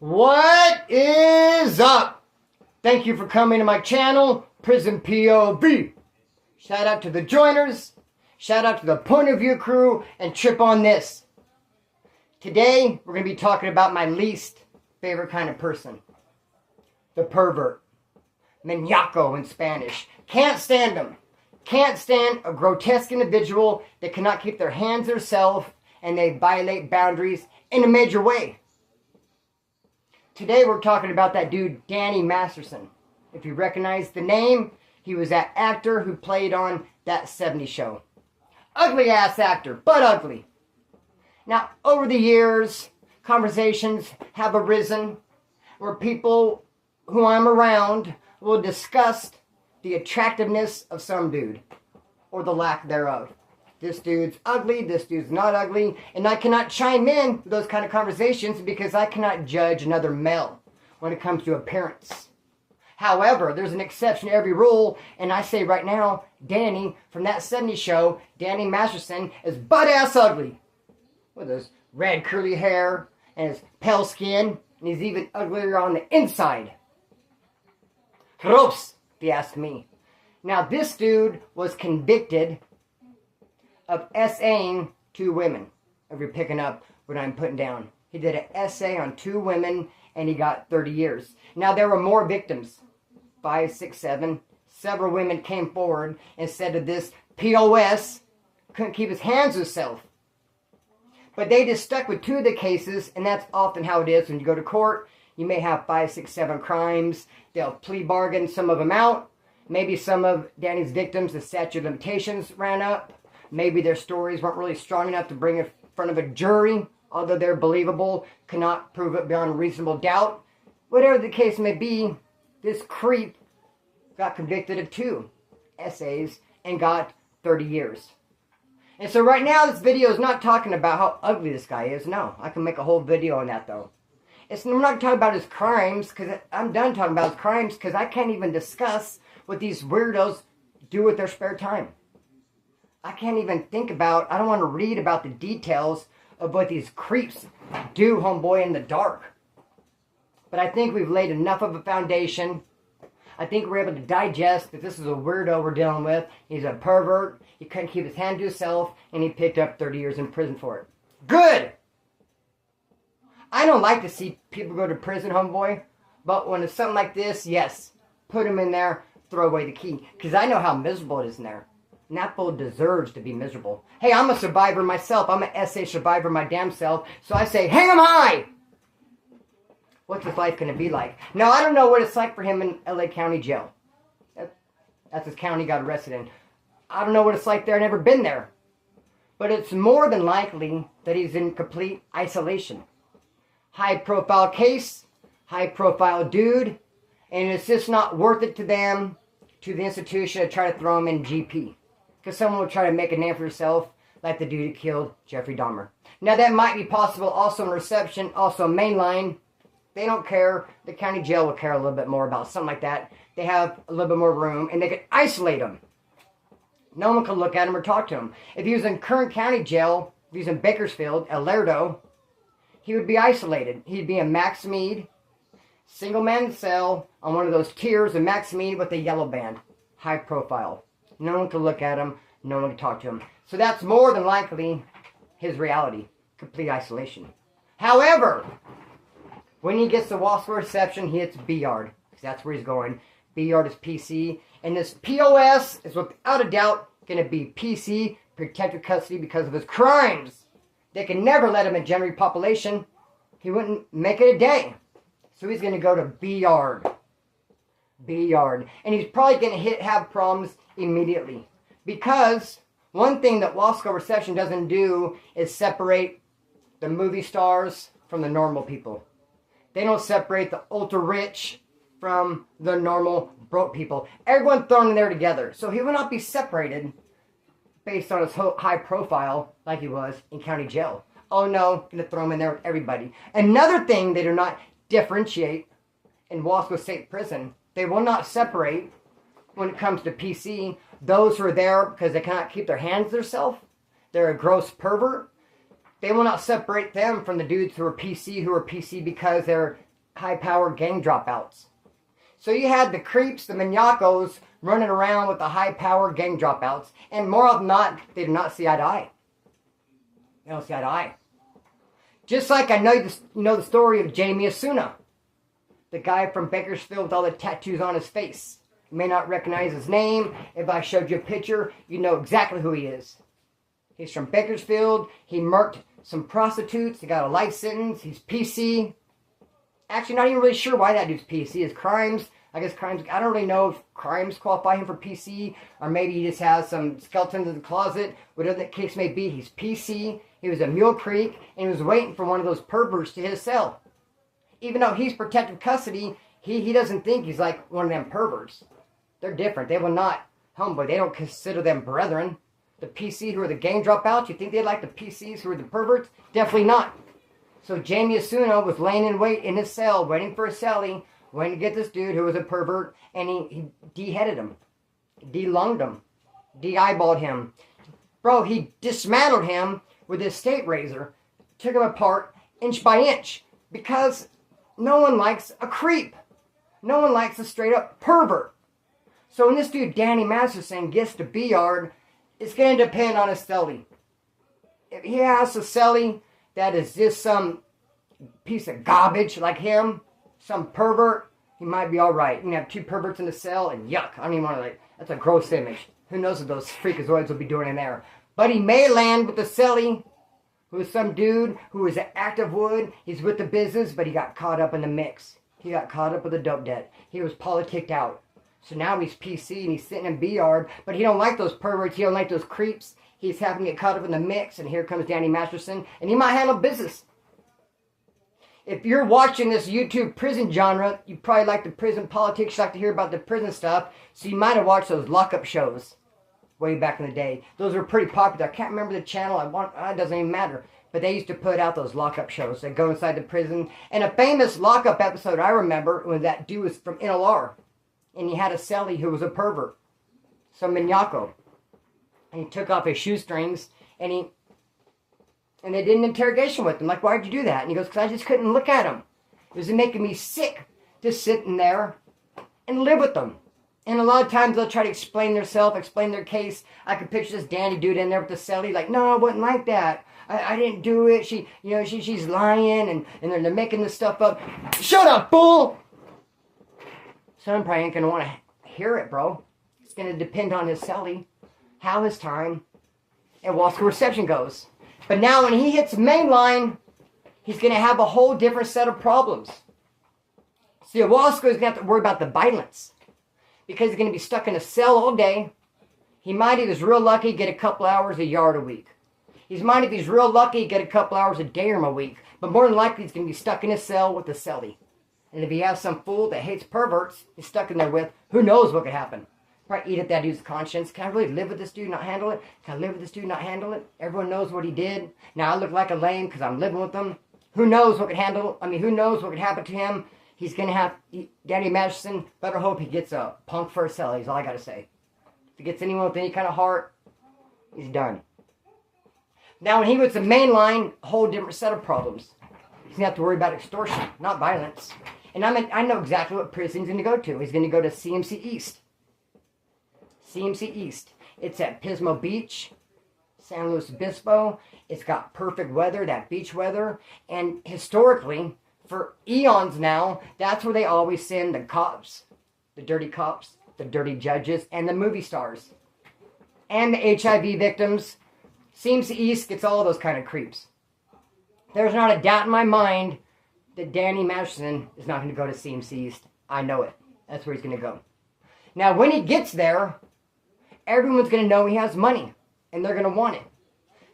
What is up? Thank you for coming to my channel, Prison POV. Shout out to the joiners, shout out to the point of view crew, and trip on this. Today, we're going to be talking about my least favorite kind of person. The pervert. Maniaco in Spanish. Can't stand them. Can't stand a grotesque individual that cannot keep their hands to themselves and they violate boundaries in a major way. Today we're talking about that dude, Danny Masterson. If you recognize the name, he was that actor who played on that 70's show. Ugly ass actor, but ugly. Now, over the years, conversations have arisen where people who I'm around will discuss the attractiveness of some dude, or the lack thereof. This dude's ugly, this dude's not ugly, and I cannot chime in with those kind of conversations because I cannot judge another male when it comes to appearance. However, there's an exception to every rule, and I say right now, Danny, from that 70's show, Danny Masterson, is butt-ass ugly. With his red curly hair, and his pale skin, and he's even uglier on the inside. Gross, if you ask me. Now, this dude was convicted of essaying 2 women. If you're picking up what I'm putting down. He did an essay on 2 women, and he got 30 years. Now, there were more victims. 5, 6, 7. Several women came forward and said that this POS couldn't keep his hands to himself. But they just stuck with 2 of the cases, and that's often how it is when you go to court. You may have 5, 6, 7 crimes. They'll plea bargain some of them out. Maybe some of Danny's victims, the statute of limitations ran up. Maybe their stories weren't really strong enough to bring in front of a jury, although they're believable, cannot prove it beyond reasonable doubt. Whatever the case may be, this creep got convicted of 2 essays and got 30 years. And so right now, this video is not talking about how ugly this guy is. No, I can make a whole video on that, though. We're not talking about his crimes, because I'm done talking about his crimes, because I can't even discuss what these weirdos do with their spare time. I can't even think about, I don't want to read about the details of what these creeps do, homeboy, in the dark. But I think we've laid enough of a foundation. I think we're able to digest that this is a weirdo we're dealing with. He's a pervert. He couldn't keep his hand to himself, and he picked up 30 years in prison for it. Good! I don't like to see people go to prison, homeboy. But when it's something like this, yes, put him in there, throw away the key. Because I know how miserable it is in there. And that fool deserves to be miserable. Hey, I'm a survivor myself. I'm an essay survivor my damn self. So I say, hang him high! What's his life going to be like? Now, I don't know what it's like for him in LA County Jail. That's his county he got arrested in. I don't know what it's like there. I've never been there. But it's more than likely that he's in complete isolation. High-profile case, high-profile dude, and it's just not worth it to them, to the institution, to try to throw him in GP. Because someone will try to make a name for himself, like the dude who killed Jeffrey Dahmer. Now, that might be possible also in Reception, also Mainline. They don't care. The county jail will care a little bit more about something like that. They have a little bit more room, and they can isolate him. No one can look at him or talk to him. If he was in Kern County Jail, if he was in Bakersfield, El Lerdo, he would be isolated. He'd be in Max Mead, single man cell, on one of those tiers of Max Mead with a yellow band. High profile. No one can look at him. No one can talk to him. So that's more than likely his reality. Complete isolation. However, when he gets to Wasco Reception, he hits B-Yard. Because that's where he's going. B-Yard is PC. And this POS is without a doubt going to be PC, protected custody, because of his crimes. They can never let him in general population. He wouldn't make it a day. So he's going to go to B-Yard. B-Yard. And he's probably going to have problems immediately. Because one thing that Wasco Reception doesn't do is separate the movie stars from the normal people. They don't separate the ultra-rich from the normal broke people. Everyone thrown in there together. So he will not be separated based on his high profile like he was in county jail. Oh no, going to throw him in there with everybody. Another thing they do not differentiate in Wasco State Prison, they will not separate when it comes to PC those who are there because they cannot keep their hands to themselves. They're a gross pervert. They will not separate them from the dudes who are PC because they're high-powered gang dropouts. So you had the creeps, the maniacos, running around with the high-powered gang dropouts. And more often than not, they do not see eye to eye. They don't see eye to eye. Just like I know you know the story of Jamie Asuna. The guy from Bakersfield with all the tattoos on his face. You may not recognize his name. If I showed you a picture, you know exactly who he is. He's from Bakersfield. He murked some prostitutes. He got a life sentence. He's PC. Actually, not even really sure why that dude's PC. His crimes, I don't really know if crimes qualify him for PC, or maybe he just has some skeletons in the closet. Whatever the case may be, he's PC. He was at Mule Creek, and he was waiting for one of those perverts to hit his cell. Even though he's protective custody, he doesn't think he's like one of them perverts. They're different. They will not, homeboy, they don't consider them brethren. The PC who are the gang dropouts, you think they'd like the PCs who are the perverts? Definitely not. So Jamie Asuna was laying in wait in his cell, waiting for a cellie, waiting to get this dude who was a pervert, and he de-headed him, de-lunged him, de-eyeballed him. Bro, he dismantled him with his state razor, took him apart inch by inch, because no one likes a creep. No one likes a straight-up pervert. So when this dude, Danny Masterson, gets to B-Yard, it's going to depend on his cellie. If he has a cellie that is just some piece of garbage like him, some pervert, he might be alright. You can have two perverts in the cell, and yuck, I don't even want to, that's a gross image. Who knows what those freakazoids will be doing in there. But he may land with a cellie who is some dude who is an active wood. He's with the business, but he got caught up in the mix. He got caught up with the dope debt. He was politicked out. So now he's PC and he's sitting in B-Yard, but he don't like those perverts. He don't like those creeps. He's having to get caught up in the mix, and here comes Danny Masterson, and he might handle business. If you're watching this YouTube prison genre, you probably like the prison politics, you like to hear about the prison stuff, so you might have watched those lockup shows way back in the day. Those were pretty popular. I can't remember the channel. It doesn't even matter. But they used to put out those lockup shows that go inside the prison. And a famous lockup episode I remember when that dude was from NLR. And he had a cellie who was a pervert. Some maniaco. And he took off his shoestrings and they did an interrogation with him. Like, why'd you do that? And he goes, because I just couldn't look at him. It was making me sick to sit in there and live with them. And a lot of times they'll try to explain themselves, explain their case. I could picture this Danny dude in there with the cellie, like, no, I wasn't like that. I didn't do it. She's lying, and they're making this stuff up. Shut up, fool! Son probably ain't gonna want to hear it, bro. It's gonna depend on his cellie, how his time, and Wasco reception goes. But now when he hits Mainline, he's gonna have a whole different set of problems. See, Wasco is gonna have to worry about the violence. Because he's going to be stuck in a cell all day. He might, if he's real lucky, get a couple hours a yard a week. He might, if he's real lucky, get a couple hours a day or a week. But more than likely, he's going to be stuck in a cell with a cellie. And if he has some fool that hates perverts he's stuck in there with, who knows what could happen. Probably eat at that dude's conscience. Can I really live with this dude and not handle it? Can I live with this dude and not handle it? Everyone knows what he did. Now I look like a lame because I'm living with him. Who knows what could handle? Who knows what could happen to him? He's going to have, Danny Masterson, better hope he gets a punk for a cellie, is all I got to say. If he gets anyone with any kind of heart, he's done. Now, when he gets to Mainline, a whole different set of problems. He's going to have to worry about extortion, not violence. And I know exactly what prison he's going to go to. He's going to go to CMC East. CMC East. It's at Pismo Beach, San Luis Obispo. It's got perfect weather, that beach weather. And historically, for eons now, that's where they always send the cops, the dirty judges, and the movie stars. And the HIV victims. CMC East gets all those kind of creeps. There's not a doubt in my mind that Danny Masterson is not going to go to CMC East. I know it. That's where he's going to go. Now, when he gets there, everyone's going to know he has money. And they're going to want it.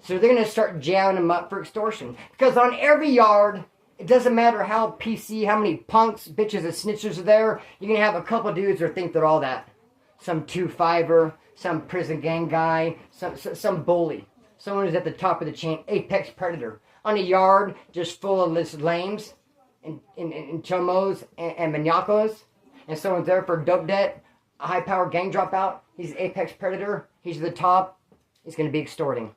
So they're going to start jamming him up for extortion. Because on every yard, it doesn't matter how PC, how many punks, bitches, and snitchers are there. You're going to have a couple dudes who think they're all that. Some 2-5er, some prison gang guy, some bully. Someone who's at the top of the chain, apex predator. On a yard just full of this lames and chomos and maniacos. And someone's there for dope debt, a high-powered gang dropout. He's an apex predator. He's at the top. He's going to be extorting.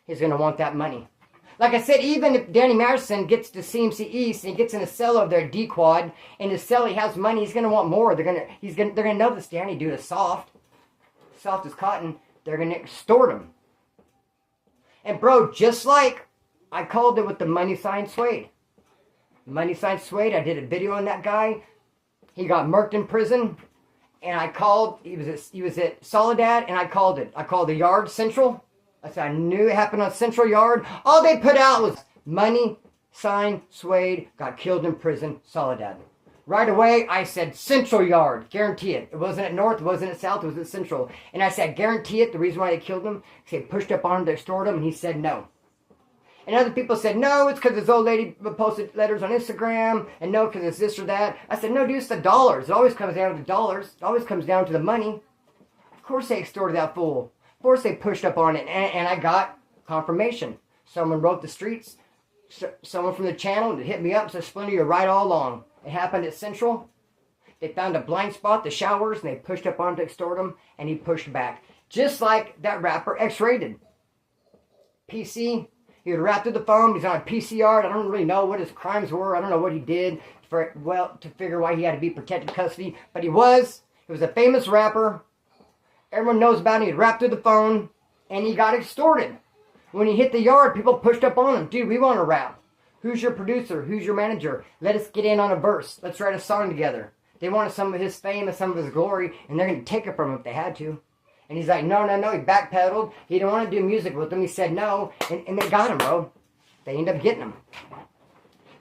He's going to want that money. Like I said, even if Danny Masterson gets to CMC East and he gets in a cell of their D-Quad, and the cell he has money, he's gonna want more. They're gonna know this Danny dude is soft as cotton. They're gonna extort him. And bro, just like I called it with the money sign Suede. Money sign Suede. I did a video on that guy. He got murked in prison, and I called. He was at Soledad, and I called it. I called the yard Central. I said I knew it happened on Central Yard. All they put out was money sign Suede got killed in prison, Soledad. Right away, I said Central Yard, guarantee it. It wasn't at North, it wasn't at South, it was at Central. And I said, guarantee it. The reason why they killed him, because they pushed up on him, they extorted him, and he said no. And other people said, no, it's because this old lady posted letters on Instagram, and no, because it's this or that. I said, no, dude, it's the dollars. It always comes down to the dollars. It always comes down to the money. Of course they extorted that fool. Of course they pushed up on it, and I got confirmation. Someone wrote the streets. Someone from the channel hit me up and said, Splinter, you're right all along. It happened at Central. They found a blind spot, the showers, and they pushed up on him to extort him, and he pushed back. Just like that rapper X-Rated. PC, he would rap through the phone. He's on a PCR. I don't really know what his crimes were. I don't know what he did to figure why he had to be protected custody. But he was a famous rapper. Everyone knows about him. He'd rap through the phone, and he got extorted. When he hit the yard, people pushed up on him. Dude, we want to rap. Who's your producer? Who's your manager? Let us get in on a verse. Let's write a song together. They wanted some of his fame and some of his glory, and they're going to take it from him if they had to. And he's like, no. He backpedaled. He didn't want to do music with them. He said no, and they got him, bro. They ended up getting him.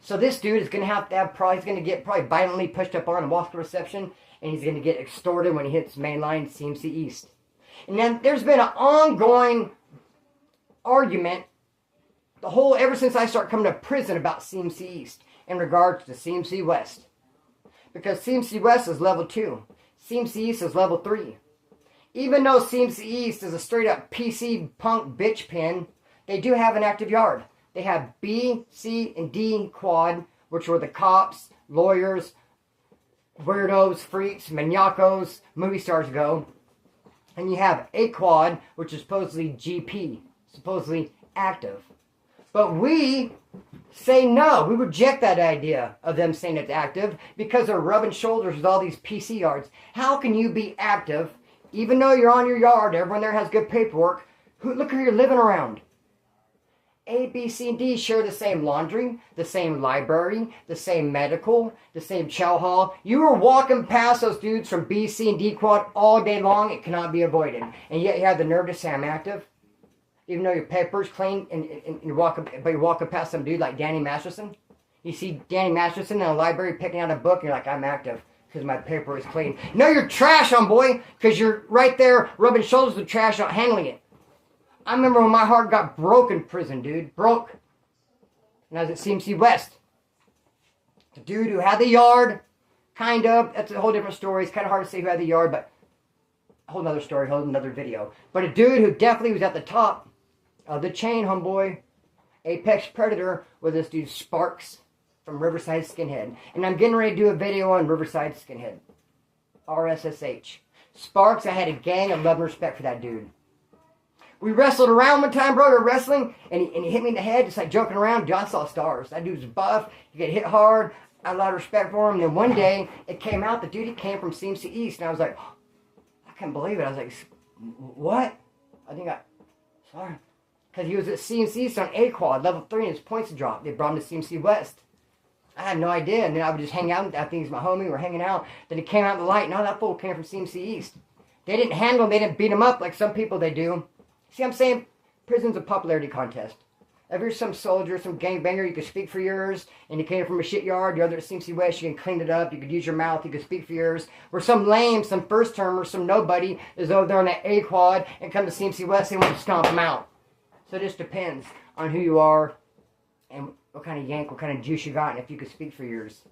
So this dude is going to have he's going to get probably violently pushed up on and walk the reception, and he's going to get extorted when he hits Mainline CMC East. And then there's been an ongoing argument ever since I started coming to prison about CMC East in regards to CMC West. Because CMC West is level 2. CMC East is level 3. Even though CMC East is a straight up PC punk bitch pen, they do have an active yard. They have B, C, and D quad, which were the cops, lawyers, weirdos, freaks, maniacos, movie stars go. And you have A quad, which is supposedly GP, supposedly active. But we say no. We reject that idea of them saying it's active because they're rubbing shoulders with all these PC yards. How can you be active even though you're on your yard? Everyone there has good paperwork. Look who you're living around. A, B, C, and D share the same laundry, the same library, the same medical, the same chow hall. You are walking past those dudes from B, C, and D quad all day long. It cannot be avoided. And yet you have the nerve to say I'm active. Even though your paper's clean, and you're walking past some dude like Danny Masterson. You see Danny Masterson in a library picking out a book, and you're like, I'm active because my paper is clean. No, you're trash, homeboy, because you're right there rubbing shoulders with trash, not handling it. I remember when my heart got broke in prison, dude. Broke. And I was at CMC West. The dude who had the yard, kind of. That's a whole different story. It's kind of hard to say who had the yard, but a whole nother story, whole another video. But a dude who definitely was at the top of the chain, homeboy. Apex Predator with this dude Sparks from Riverside Skinhead. And I'm getting ready to do a video on Riverside Skinhead. RSSH. Sparks, I had a gang of love and respect for that dude. We wrestled around one time, bro. We were wrestling, and he hit me in the head, just like joking around. Dude, I saw stars. That dude was buff. He could hit hard. I had a lot of respect for him. And then one day, it came out, the dude, he came from CMC East. And I was like, oh, I can't believe it. I was like, what? Sorry. Because he was at CMC East on A quad, level 3, and his points had dropped. They brought him to CMC West. I had no idea. And then I would just hang out. I think he's my homie. We're hanging out. Then he came out in the light. No, that fool came from CMC East. They didn't handle him. They didn't beat him up like some people they do. See what I'm saying? Prison's a popularity contest. If you're some soldier, some gangbanger, you can speak for yours, and you came from a shit yard, you're other at CMC West, you can clean it up, you could use your mouth, you can speak for yours. Where some lame, some first-termer, some nobody is over there on that A quad and come to CMC West, they want to stomp them out. So it just depends on who you are and what kind of yank, what kind of juice you got, and if you could speak for yours.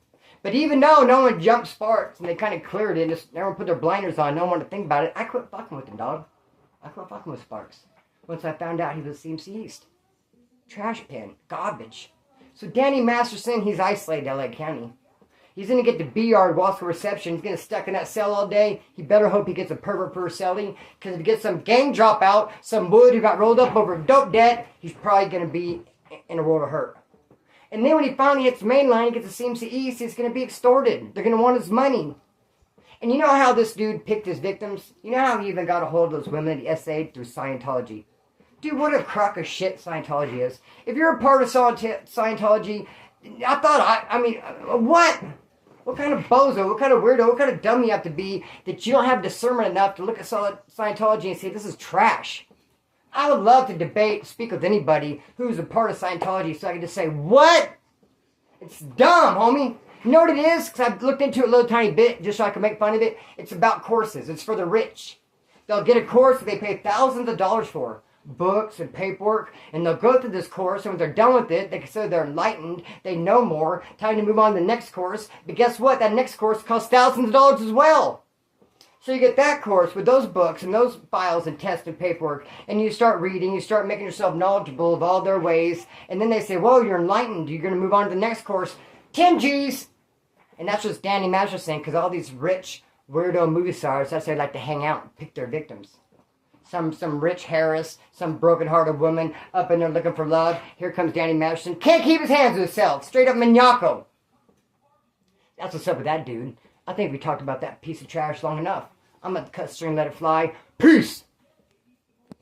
But even though no one jumped Sparks, and they kind of cleared it, just everyone put their blinders on, no one wanted to think about it, I quit fucking with him, dog. I quit fucking with Sparks. Once I found out he was CMC East. Trash bin. Garbage. So Danny Masterson, he's isolated in LA County. He's going to get the B yard, Wasco reception. He's going to stuck in that cell all day. He better hope he gets a pervert per cellie. Because if he gets some gang dropout, some wood who got rolled up over dope debt, he's probably going to be in a world of hurt. And then when he finally hits Mainline, he gets the CMC East, he's going to be extorted. They're going to want his money. And you know how this dude picked his victims? You know how he even got a hold of those women that he essayed through Scientology? Dude, what a crock of shit Scientology is. If you're a part of Scientology, I mean, what? What kind of bozo, what kind of weirdo, what kind of dummy you have to be that you don't have discernment enough to look at Scientology and say, this is trash? I would love to debate, speak with anybody who's a part of Scientology so I can just say, what? It's dumb, homie. You know what it is? Because I've looked into it a little tiny bit just so I can make fun of it. It's about courses. It's for the rich. They'll get a course that they pay thousands of dollars for. Books and paperwork. And they'll go through this course. And when they're done with it, they consider they're enlightened. They know more. Time to move on to the next course. But guess what? That next course costs thousands of dollars as well. So you get that course with those books and those files and tests and paperwork, and you start reading, you start making yourself knowledgeable of all their ways, and then they say, well, you're enlightened, you're going to move on to the next course, 10 G's! And that's just Danny Masterson, because all these rich, weirdo movie stars, that's how they like to hang out and pick their victims. Some rich Harris, some broken-hearted woman up in there looking for love. Here comes Danny Masterson, can't keep his hands to himself, straight up maniaco. That's what's up with that dude. I think we talked about that piece of trash long enough. I'm going to cut the string, let it fly. Peace!